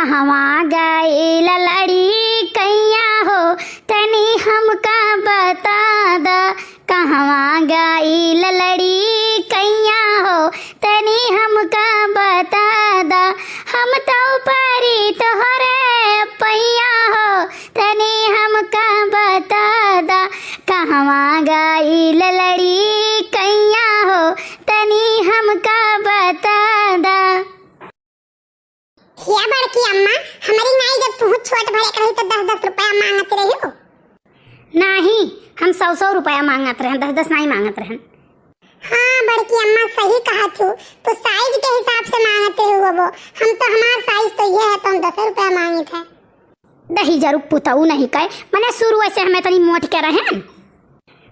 कहवा गई लड़ी कैया हो तनी हमका बता दा। कहवा गई लड़ी कैया हो तनी हमका बता दा। हम तो परी तोहरे पैया हो तनी हमका बता दा। कहवा गई लड़ी कैया हो तनी हमका बता दा। क्या बड़की अम्मा, हमारी नाई जब तू छोट भले रही तो 10-10 रुपया मांगत रही हो? नहीं, हम 100-100 रुपया मांगत रहे, 10-10 नहीं मांगत रहे। हाँ बड़की अम्मा सही कहा तू साइज के हिसाब से मांगते हो वो। हम तो हमारा साइज तो ये है तो हम 10 रुपया मांगे थे। दही जरूर पुताऊ नहीं कहे, मैंने शुरू से हमें तनी मोट के रहे।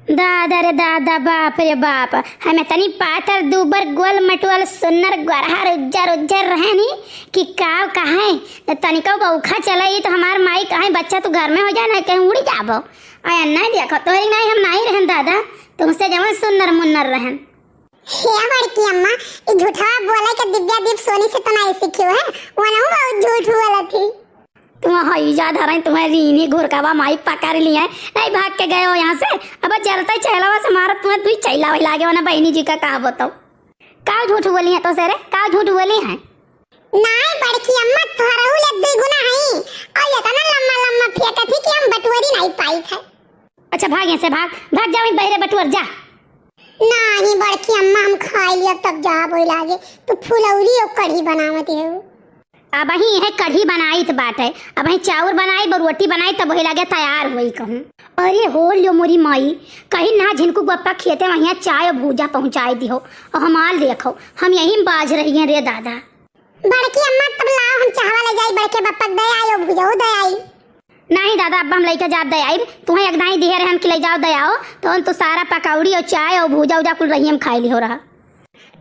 दादा रे दादा, बाप रे बाप, हमें तनी पातर दुबर गोल मटुअल सुन्नर गरहर उज्जर उज्जर रहे नी कि काव कहे तनिका बौखा चलाई तो हमार माई कहे बच्चा तू घर में हो जाए ना कहीं उड़ी जाबो। आया नहीं देखो तोरी नहीं, हम नहीं रहन दादा, तुमसे जवन सुन्नर मुन्नर रहन। हे बड़की अम्मा, ये झूठा बोला के दिव्या दीप सोनी से तो नहीं सीखियो है, वो ना बहुत झूठ बोला थी। तुम हई जा धराई तुम्हारी इन्हीं घुरकावा माई पकड़ लिए नहीं भाग के गए हो यहाँ से। अब चलता चलावा से मारा तुम्हें तू चैला वही लागे ना बहनी जी का कहा बताओ। का झूठ बोली है तो सर, का झूठ बोली है? नहीं बड़की अम्मा, थोड़ा ले दुगुना है और ये तना लम्मा लम्मा फेंका थी कि हम बटुअरी नहीं पाई थे। अच्छा भाग यहाँ से, भाग भाग जा, वहीं बहरे बटुअर जा। नहीं बड़की अम्मा, हम खा लिया तब जा बोल लागे तो फुलौरी और कढ़ी बनावत है। अब ही है कढ़ी बनाई तो बात है, अब ही चाउर बनाई रोटी बनाई तब वही लगे तैयार हुई कहूँ। अरे हो लो मोरी माई, कहीं ना झिनको गप्पा खेते वहीं चाय और भूजा पहुँचाई दी हो और हमाल देखो हम यहीं बाज रही हैं रे दादा। बड़की अम्मा तब लाओ हम चाहवा ले जाई, बड़के बप्पा दे आयो भूजा दे आई। नहीं दादा, अब हम लेके जाब दे आई, तुम्हें एक नहीं दिए रहे हम कि ले जाओ दे आओ तो सारा पकौड़ी और चाय और भूजा उजा कुल रही हम खाई ली हो रहा।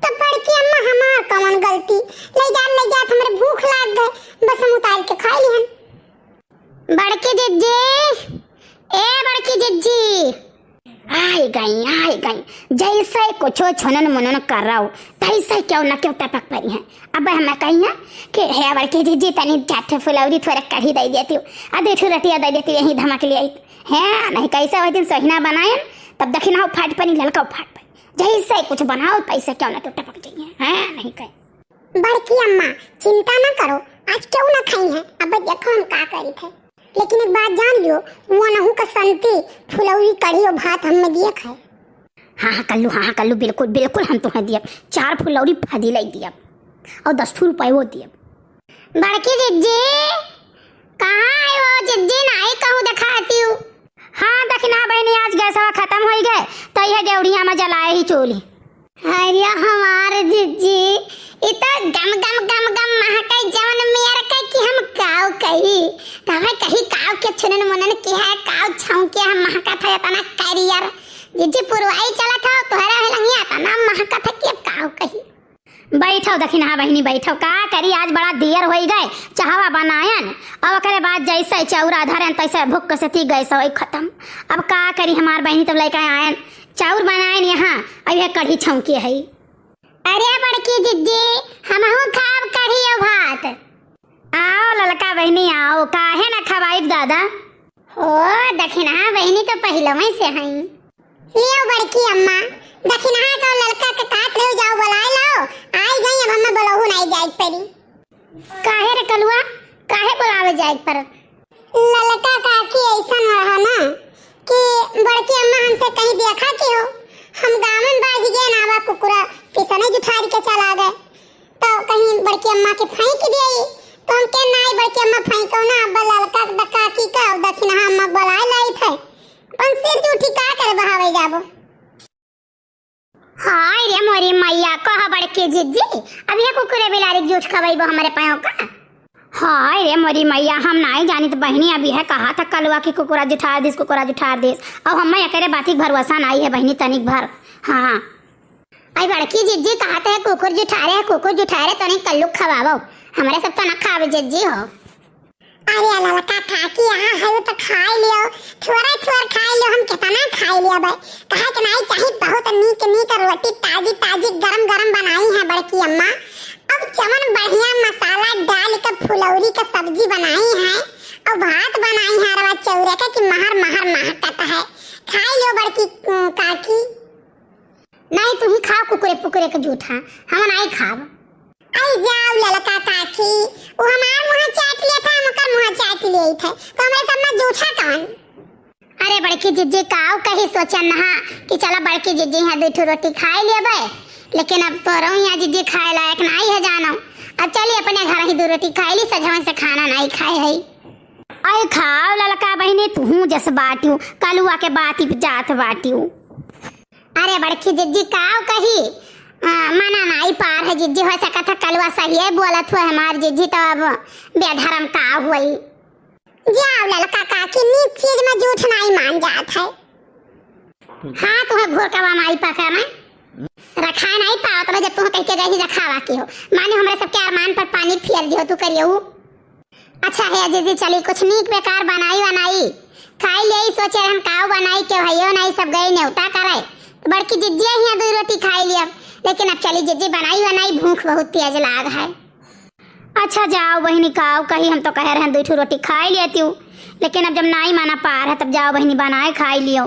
तो बड़की अम्मा हमार कौन गलती, ले जा हमारे भूख लाग गए, बस हम उतार के खा लिहन। बड़की जिज्जी, ए बड़की जिज्जी, आई गई जैसे कुछ छनन मनन कर रहा हो तैसे क्यों न क्यों टपक पड़ी है। अब हमें कही है कि है बड़की जिज्जी तनी चाट फुलौरी थोड़ा कढ़ी दे देती हूँ, आधे ठू रटिया दे देती यहीं धमक ले आई है नहीं। कैसे वही दिन सहीना बनाए तब दखिना फाट पनी ललका फाट पनी जैसे कुछ बनाओ पैसे क्यों ना तो टपक जाइए है नहीं कहे। बड़की अम्मा चिंता ना करो, आज क्यों ना खाई है, अब देखो हम का करी थे। लेकिन एक बात जान लियो, वो नहु का संती फुलौरी कढ़ी और भात हमने दिए खाए। हाँ कल्लू, हाँ कल्लू, बिल्कुल बिल्कुल हम तुम्हें दिए 4 फुलौरी फादी लाई दिया और 10 रुपये वो दिए। बड़की जिज्जी कहाँ है वो? जिज्जी नहीं कहूँ दिखाती हूँ। हाँ दखना बहनी, आज गैसवा खत्म हो गए तो यह डेवड़िया में जलाए ही चोली। अरे हमारे जिज्जी इतना गम गम गम गम महकाई जवन मेर का कि हम काव कही तवे कही काव के छुनन मनन की है, काव छाऊ के हम महका था तना करियर जिज्जी पुरवाई चला था तोहरा है लंगिया तना महका था कि काव कही। बैठो दखिना बहनी बैठो, का करी आज बड़ा देर हो गए, चाहवा बनायन अब करे बाद जैसे चाउर धरन तैसे भूख से थी गए सो खत्म। अब का करी हमार बहनी तब लेकर आयन चाउर बनायन यहाँ अब यह कढ़ी छौकी है। अरे बड़की जिज्जी हमहू खाब कढ़ी और भात। आओ ललका बहनी आओ, काहे ना खवाई दादा। हो दखिना बहनी तो पहले में से हैं। लियो बड़की अम्मा दखिना का ललका के काट ले जाओ बुलाए लो, आई गई अब हमें बुलाऊ नहीं जाए परी। काहे रे कलुआ, काहे बुलावे जाए पर? ललका का की ऐसा रहा ना कि बड़की अम्मा हमसे कहीं देखा कि हो हम गांव में बाज गए नावा कुकुरा पिसने जुठारी के चला गए तो कहीं बड़की अम्मा के फेंक दिए तो हम के नाई बड़की अम्मा फेंको ना अब ललका दका की का दखिना अम्मा बुलाए लाई थे अपन सिर जूठी का कर बहावे जाबो। हाय रे मोरी मैया कहा बड़की जिज्जी अब ये कुकुरे बिलारी जूठ खवाइबो हमारे पायों का। हाय रे मोरी मैया हम नहीं जानी तो बहनी अभी है कहा था कलवा की कुकुरा जुठार दिस कुकुरा जुठार दिस अब हम करे बाती भरवसा आई है बहनी तनिक भर। हाँ आई बड़की जिज्जी कहते है कुकुर जुठारे तो नहीं कल्लू खवाओ हमारे सब तो न खावे जिज्जी हो। अरे ललका काकी यहाँ है तो खा लियो, थोड़ा खा लियो, हम कितना खा लिया भाई कहा कि नहीं चाहिए बहुत नीक रोटी ताजी गरम बनाई है बड़की अम्मा। अब चमन बढ़िया मसाला डाल के फुला लौरी का सब्जी बनाई है और भात बनाई है रवा चौरे का कि महर महर महकता है। खाई लो बड़की काकी। नहीं तू ही खाओ कुकुरे पुकुरे के जूठा, हम नहीं खाब। आई जाओ ललका काकी, वो हमार मुंह चाट लिया था, हम ओकर मुंह चाट लिए थे, तो हमरे सब में जूठा कौन? अरे बड़की जिज्जी काऊ कही सोचन ना कि चला बड़की जिज्जी यहाँ 2 रोटी खाई लेबे, लेकिन अब तोरो यहाँ जिज्जी खाए लायक नहीं है जानो। अब चली अपने घर ही 2 रोटी खाई ली, सजवन से खाना नहीं खाए है। अरे खाओ ललका बहनी, तू जस बाटियो कलुआ के बाती पे जात बाटियो। अरे बड़की जिज्जी काऊ कही मना नहीं पार है जिज्जी, हो सका था कलुआ सही है बोलत हुआ हमार जिज्जी, तो अब बेधर्म का हुई। जाओ ललका काकी, नीच चीज में झूठ नहीं मान जात है। हाँ तुम्हें घोर का माई पका में रखा नहीं पाओ, तो जब तुम कह के गई रखावा की हो, माने हमारे सबके अरमान पर पानी फेर दियो तू करियो। अच्छा है जिज्जी, चली कुछ नीक बेकार बनाई खाई ले, सोचे हम काऊ बनाई के भैया नहीं सब गई न्योता करे, तो बड़की जिज्जी यहाँ 2 रोटी खाई लिया, लेकिन अब चली जिज्जी बनाई भूख बहुत तेज लाग है। अच्छा जाओ बहनी काऊ कही, हम तो कह रहे हैं 2 रोटी खाई लेती हूँ, लेकिन अब जब नहीं माना पार है तब जाओ बहनी बनाए खाई लियो।